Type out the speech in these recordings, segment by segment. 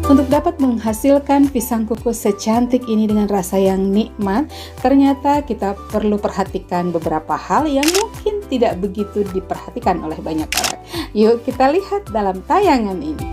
Untuk dapat menghasilkan pisang kukus secantik ini dengan rasa yang nikmat, ternyata kita perlu perhatikan beberapa hal yang mungkin tidak begitu diperhatikan oleh banyak orang. Yuk kita lihat dalam tayangan ini.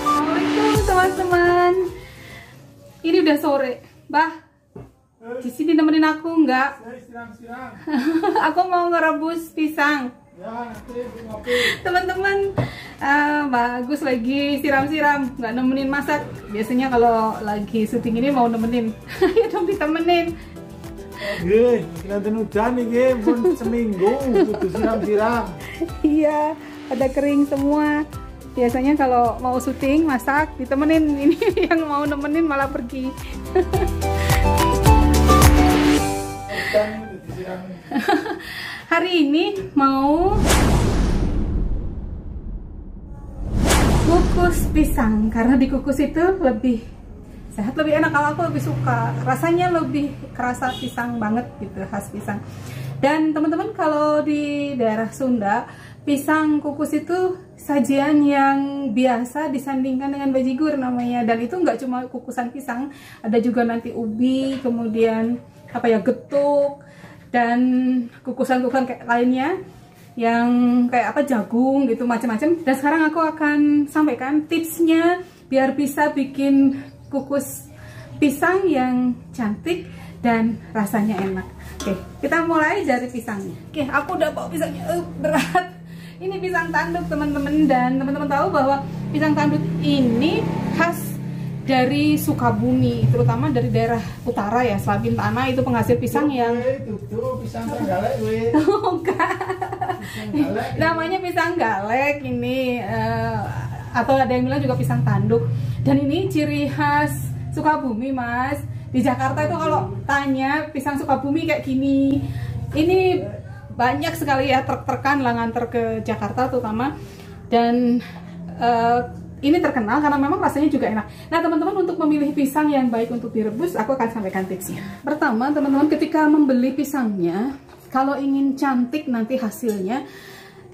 Assalamualaikum teman-teman. Ini udah sore, Bah. Di sini nemenin aku enggak? Aku mau ngerebus pisang. Teman-teman, bagus lagi siram-siram, nggak nemenin masak. Biasanya kalau lagi syuting ini mau nemenin. Ayo dong ditemenin. Oke, nanti hujan nih, pun seminggu kudu siram-siram. Iya, ada kering semua. Biasanya kalau mau syuting masak ditemenin, ini yang mau nemenin malah pergi. Hari ini mau kukus pisang karena dikukus itu lebih sehat, lebih enak. Kalau aku lebih suka rasanya lebih kerasa pisang banget gitu, khas pisang. Dan teman-teman, kalau di daerah Sunda pisang kukus itu sajian yang biasa disandingkan dengan bajigur namanya. Dan itu nggak cuma kukusan pisang, ada juga nanti ubi, kemudian apa ya, getuk, dan kukusan-kukusan kayak lainnya yang kayak apa, jagung gitu, macam-macam. Dan sekarang aku akan sampaikan tipsnya biar bisa bikin kukus pisang yang cantik dan rasanya enak. Oke, kita mulai dari pisangnya. Oke, aku udah bawa pisangnya, berat. Ini pisang tanduk teman-teman, dan teman-teman tahu bahwa pisang tanduk ini khas dari Sukabumi, terutama dari daerah utara ya, Selabin Tanah, itu penghasil pisang yang pisang galek, namanya pisang galek ini, atau ada yang bilang juga pisang tanduk. Dan ini ciri khas Sukabumi, Mas. Di Jakarta itu kalau tanya pisang Sukabumi kayak gini, ini banyak sekali ya truk-trukan lah nganter ke Jakarta terutama. Dan ini terkenal karena memang rasanya juga enak. Nah teman-teman, untuk memilih pisang yang baik untuk direbus, aku akan sampaikan tipsnya. Pertama teman-teman, ketika membeli pisangnya, kalau ingin cantik nanti hasilnya,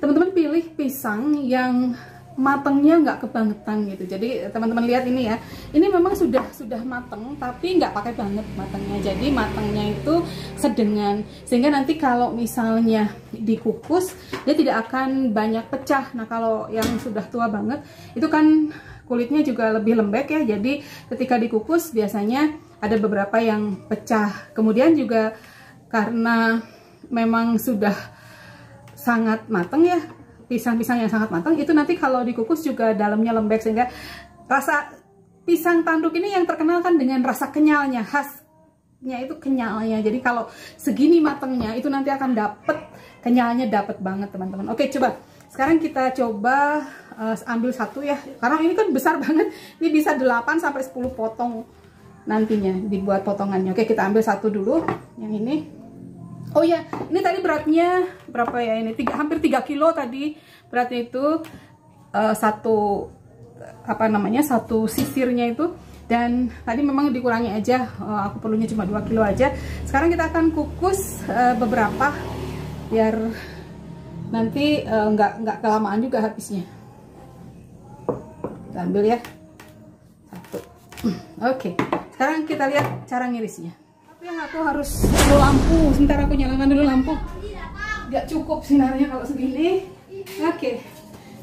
teman-teman pilih pisang yang matangnya nggak kebangetan gitu. Jadi teman-teman lihat ini ya, ini memang sudah matang tapi nggak pakai banget matangnya. Jadi matangnya itu sedengan, sehingga nanti kalau misalnya dikukus dia tidak akan banyak pecah. Nah kalau yang sudah tua banget itu kan kulitnya juga lebih lembek ya, jadi ketika dikukus biasanya ada beberapa yang pecah. Kemudian juga karena memang sudah sangat matang ya, pisang-pisang yang sangat matang itu nanti kalau dikukus juga dalamnya lembek, sehingga rasa pisang tanduk ini yang terkenal kan dengan rasa kenyalnya, khasnya itu kenyalnya. Jadi kalau segini matangnya itu nanti akan dapet kenyalnya, dapet banget teman-teman. Oke, coba sekarang kita coba ambil satu ya, karena ini kan besar banget, ini bisa 8 sampai 10 potong nantinya dibuat potongannya. Oke, kita ambil satu dulu yang ini. Oh ya, ini tadi beratnya berapa ya ini? Hampir 3 kilo tadi beratnya itu, satu sisirnya itu. Dan tadi memang dikurangi aja, aku perlunya cuma 2 kilo aja. Sekarang kita akan kukus beberapa biar nanti nggak kelamaan juga habisnya. Kita ambil ya satu. Oke, sekarang kita lihat cara ngirisnya. Yang aku harus perlu lampu, sebentar aku nyalakan dulu lampu, nggak cukup sinarnya kalau segini. Oke,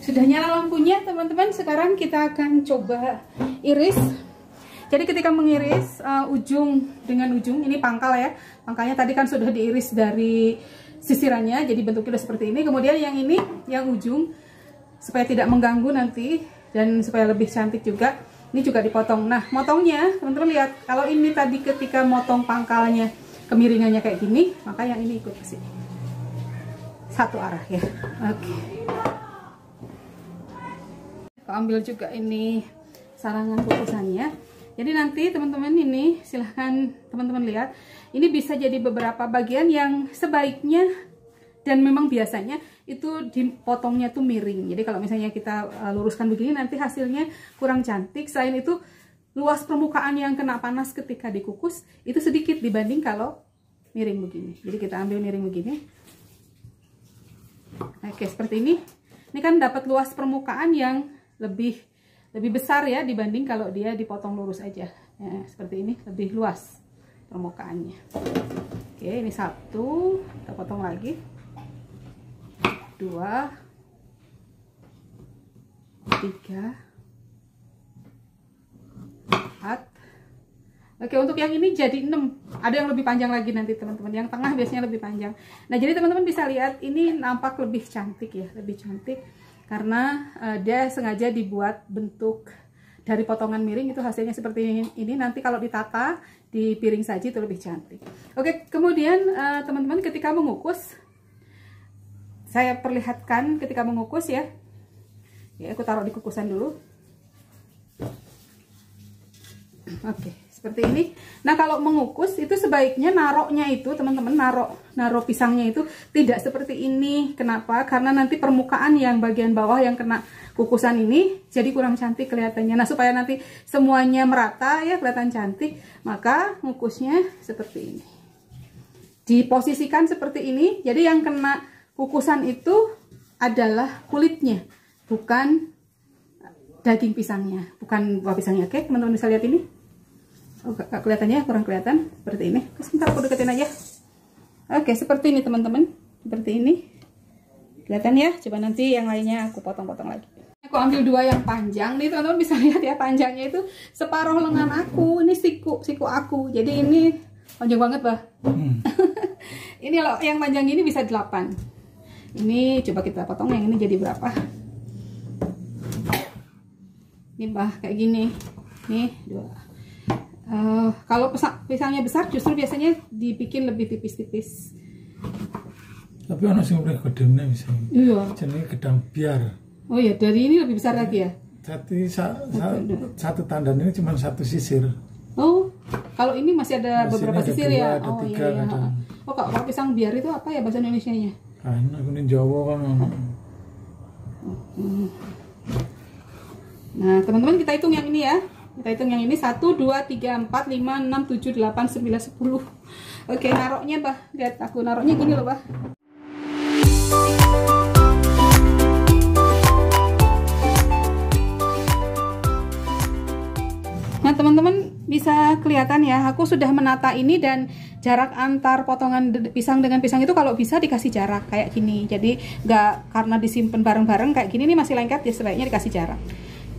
sudah nyala lampunya teman-teman. Sekarang kita akan coba iris. Jadi ketika mengiris, ujung dengan ujung, ini pangkal ya, pangkalnya tadi kan sudah diiris dari sisirannya, jadi bentuknya udah seperti ini. Kemudian yang ini, yang ujung, supaya tidak mengganggu nanti dan supaya lebih cantik juga, ini juga dipotong. Nah, motongnya teman-teman lihat, kalau ini tadi ketika motong pangkalnya kemiringannya kayak gini, maka yang ini ikut ke sini. Satu arah ya. Oke. Aku ambil juga ini sarangan kukusannya. Jadi nanti teman-teman ini silahkan teman-teman lihat. Ini bisa jadi beberapa bagian yang sebaiknya dan memang biasanya itu dipotongnya tuh miring. Jadi kalau misalnya kita luruskan begini nanti hasilnya kurang cantik. Selain itu luas permukaan yang kena panas ketika dikukus itu sedikit dibanding kalau miring begini. Jadi kita ambil miring begini. Oke, seperti ini. Ini kan dapat luas permukaan yang lebih lebih besar ya dibanding kalau dia dipotong lurus aja. Ya, seperti ini lebih luas permukaannya. Oke, ini 1, kita potong lagi. 2, 3, 4. Oke, untuk yang ini jadi 6. Ada yang lebih panjang lagi nanti teman-teman. Yang tengah biasanya lebih panjang. Nah, jadi teman-teman bisa lihat ini nampak lebih cantik ya, lebih cantik karena dia sengaja dibuat bentuk dari potongan miring, itu hasilnya seperti ini. Nanti kalau ditata di piring saji itu lebih cantik. Oke, kemudian teman-teman ketika mengukus, saya perlihatkan ketika mengukus ya. Ya, aku taruh di kukusan dulu. Oke, seperti ini. Nah, kalau mengukus itu sebaiknya naroknya itu teman-teman narok pisangnya itu tidak seperti ini. Kenapa? Karena nanti permukaan yang bagian bawah yang kena kukusan ini jadi kurang cantik kelihatannya. Nah, supaya nanti semuanya merata ya, kelihatan cantik, maka mengukusnya seperti ini. Diposisikan seperti ini. Jadi yang kena kukusan itu adalah kulitnya, bukan daging pisangnya, bukan buah pisangnya. Oke, teman-teman bisa lihat ini. Oh, gak kelihatannya, kurang kelihatan. Seperti ini. Sebentar aku deketin aja. Oke, seperti ini teman-teman. Seperti ini. Kelihatan ya? Coba nanti yang lainnya aku potong-potong lagi. Aku ambil 2 yang panjang. Nih teman-teman bisa lihat ya, panjangnya itu separuh lengan aku. Ini siku aku. Jadi ini panjang banget, Bah. Ini loh, yang panjang ini bisa 8. Ini coba kita potong yang ini jadi berapa? Ini Bah, kayak gini. Nih, 2. Kalau pisangnya besar justru biasanya dibikin lebih tipis-tipis. Tapi ono sing luwih gedene bisa. Iya. Jenenge gedang biar. Oh iya, dari ini lebih besar lagi ya? Satu tandan ini cuma 1 sisir. Oh, kalau ini masih ada beberapa sisir ya? Ada 3 iya. kadang. Oh, kalau pisang biar itu apa ya bahasa Indonesianya? Kan aku ning Jawa kan ono. Nah, teman-teman kita hitung yang ini ya. Kita hitung yang ini 1, 2, 3, 4, 5, 6, 7, 8, 9, 10. Oke, naroknya Bah. Lihat aku naroknya gini loh Bah. Nah teman-teman bisa kelihatan ya, aku sudah menata ini dan jarak antar potongan pisang dengan pisang itu kalau bisa dikasih jarak kayak gini. Jadi nggak karena disimpan bareng-bareng kayak gini nih masih lengket ya, sebaiknya dikasih jarak.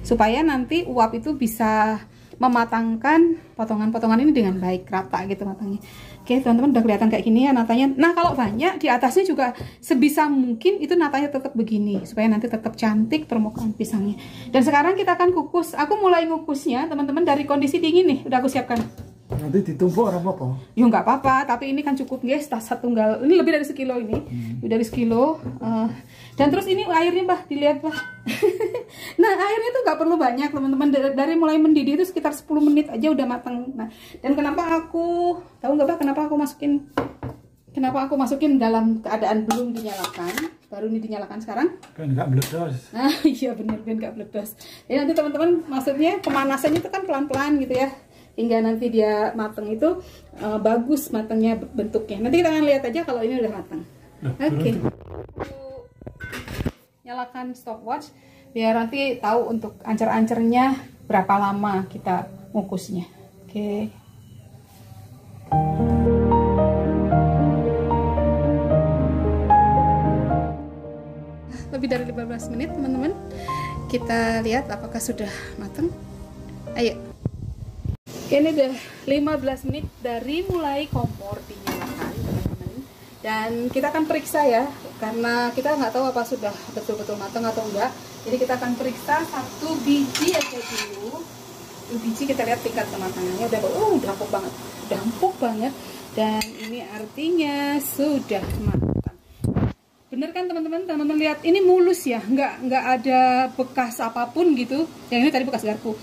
Supaya nanti uap itu bisa mematangkan potongan-potongan ini dengan baik, rata gitu matangnya. Oke teman-teman udah kelihatan kayak gini ya natanya. Nah kalau banyak di atasnya juga sebisa mungkin itu natanya tetap begini supaya nanti tetap cantik permukaan pisangnya. Dan sekarang kita akan kukus. Aku mulai ngukusnya teman-teman dari kondisi dingin nih, udah aku siapkan. Nanti ditumpuk orang apa? Ya nggak apa-apa, tapi ini kan cukup guys, tas tunggal. Ini lebih dari sekilo ini, lebih dari sekilo. Dan terus ini airnya Bah, dilihat Bah. Nah airnya tuh nggak perlu banyak teman-teman. Dari mulai mendidih itu sekitar 10 menit aja udah matang. Nah, dan kenapa aku tahu nggak Bah? Kenapa aku masukin dalam keadaan belum dinyalakan? Baru ini dinyalakan sekarang. Kan nggak meledos. Nah iya bener kan nggak meledos. Jadi nanti teman-teman maksudnya pemanasannya itu kan pelan-pelan gitu ya. Hingga nanti dia mateng itu bagus matangnya bentuknya. Nanti kita akan lihat aja kalau ini udah matang. Oke. Nyalakan stopwatch biar nanti tahu untuk ancer-ancernya berapa lama kita ngukusnya. Oke. Lebih dari 15 menit teman-teman. Kita lihat apakah sudah matang. Ayo. Ini udah 15 menit dari mulai kompor dinyalakan teman-teman. Dan kita akan periksa ya, karena kita nggak tahu apa sudah betul-betul matang atau enggak. Jadi kita akan periksa 1 biji aja dulu. 1 biji kita lihat tingkat kematangannya udah empuk banget. Dan ini artinya sudah matang. Bener kan teman-teman? Teman-teman lihat ini mulus ya, nggak ada bekas apapun gitu. Yang ini tadi bekas garpu.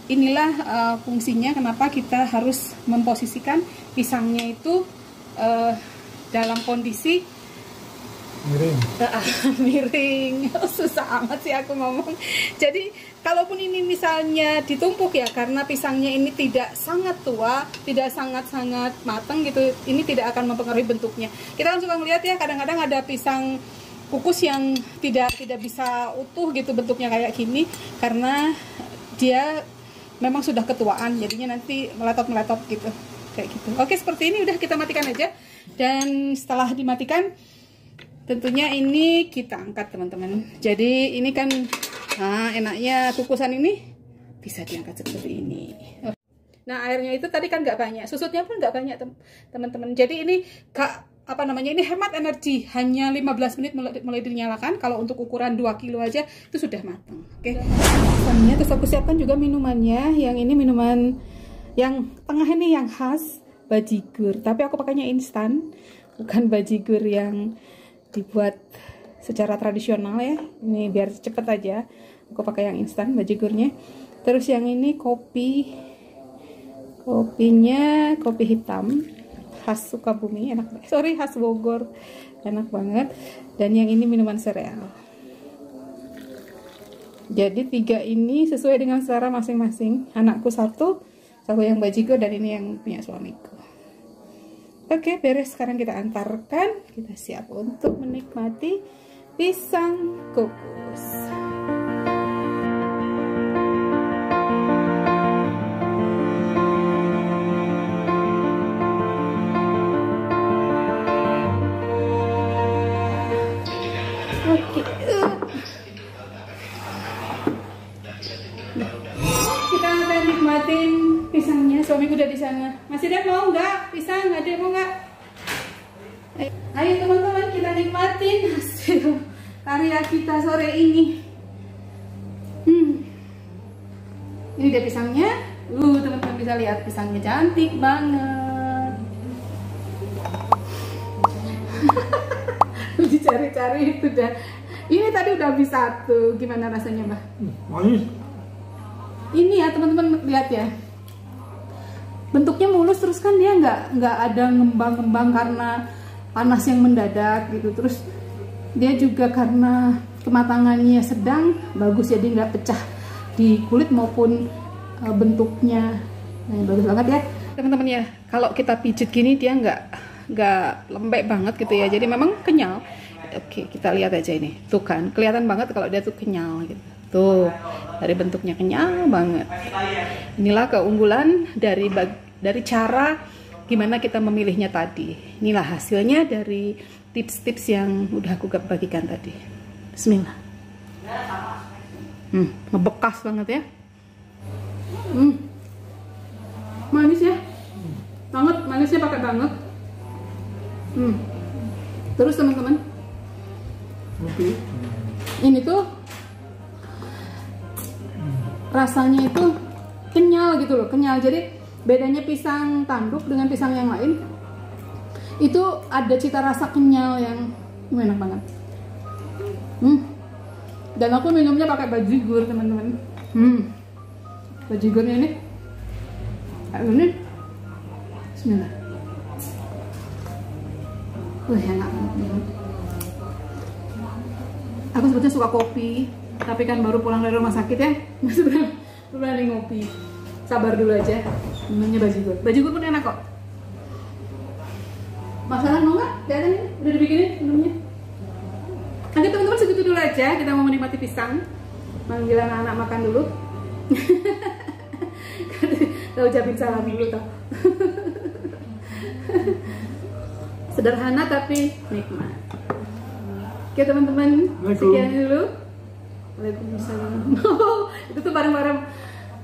Inilah fungsinya kenapa kita harus memposisikan pisangnya itu dalam kondisi miring. Susah amat sih aku ngomong. Jadi kalaupun ini misalnya ditumpuk ya, karena pisangnya ini tidak sangat tua, tidak sangat-sangat matang gitu, ini tidak akan mempengaruhi bentuknya. Kita kan suka ngeliat ya, kadang-kadang ada pisang kukus yang tidak bisa utuh gitu bentuknya kayak gini, karena dia memang sudah ketuaan, jadinya nanti meletot gitu, kayak gitu. Oke, seperti ini udah kita matikan aja. Dan setelah dimatikan, tentunya ini kita angkat teman-teman. Jadi ini kan, nah enaknya kukusan ini bisa diangkat seperti ini. Nah airnya itu tadi kan nggak banyak, susutnya pun nggak banyak teman-teman. Jadi ini ini hemat energi, hanya 15 menit mulai dinyalakan. Kalau untuk ukuran 2 kilo aja itu sudah matang. Oke. Terus aku siapkan juga minumannya. Yang ini minuman yang tengah ini yang khas bajigur, tapi aku pakainya instan, bukan bajigur yang dibuat secara tradisional ya. Ini biar cepet aja, aku pakai yang instan bajigurnya. Terus yang ini kopinya kopi hitam khas Sukabumi, khas Bogor, enak banget. Dan yang ini minuman sereal. Jadi 3 ini sesuai dengan selera masing-masing. Anakku satu yang bajigur, dan ini yang punya suamiku. Oke, beres. Sekarang kita antarkan. Kita siap untuk menikmati pisang kukus. Oke. Kita akan nikmatin pisangnya. Suamiku udah di sana. Masih ada mau nggak pisang? Ada mau nggak? Ayo teman-teman, kita nikmatin hasil karya kita sore ini. Ini dia pisangnya. Teman-teman bisa lihat pisangnya cantik banget. Dicari-cari itu dah. Ini tadi udah habis 1. Gimana rasanya, Mbak? Manis. Ini ya teman-teman, lihat ya. Bentuknya mulus, terus kan dia nggak ada ngembang-ngembang karena panas yang mendadak gitu. Terus dia juga karena kematangannya sedang, bagus, jadi nggak pecah di kulit maupun bentuknya. Nah, bagus banget ya teman-teman ya. Kalau kita pijit gini dia nggak lembek banget gitu ya, jadi memang kenyal. Oke, kita lihat aja ini. Tuh kan, kelihatan banget kalau dia tuh kenyal gitu. Tuh, dari bentuknya kenyal banget. Inilah keunggulan dari cara gimana kita memilihnya tadi. Inilah hasilnya dari tips-tips yang udah aku bagikan tadi. Bismillah. Ngebekas banget ya. Manis ya. Banget, manisnya pakai banget. Terus teman-teman, ini tuh rasanya itu kenyal gitu loh, kenyal. Jadi bedanya pisang tanduk dengan pisang yang lain, itu ada cita rasa kenyal yang enak banget. Dan aku minumnya pakai bajigur teman-teman. Bajigurnya ini bismillah. Enak banget. Aku sebetulnya suka kopi, tapi kan baru pulang dari rumah sakit ya, masih belum berani ngopi. Sabar dulu aja. Minumnya bajigur. Bajigur pun enak kok. Masalah mau nggak? Lihat ini, udah dibikinin minumnya. Oke teman-teman, segitu dulu aja. Kita mau menikmati pisang. Manggil anak-anak makan dulu. Kita ucapin salam dulu toh. Sederhana tapi nikmat. Oke teman-teman, sekian dulu. Waalaikumsalam. Itu tuh bareng-bareng.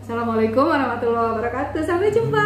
Assalamualaikum warahmatullahi wabarakatuh. Sampai jumpa.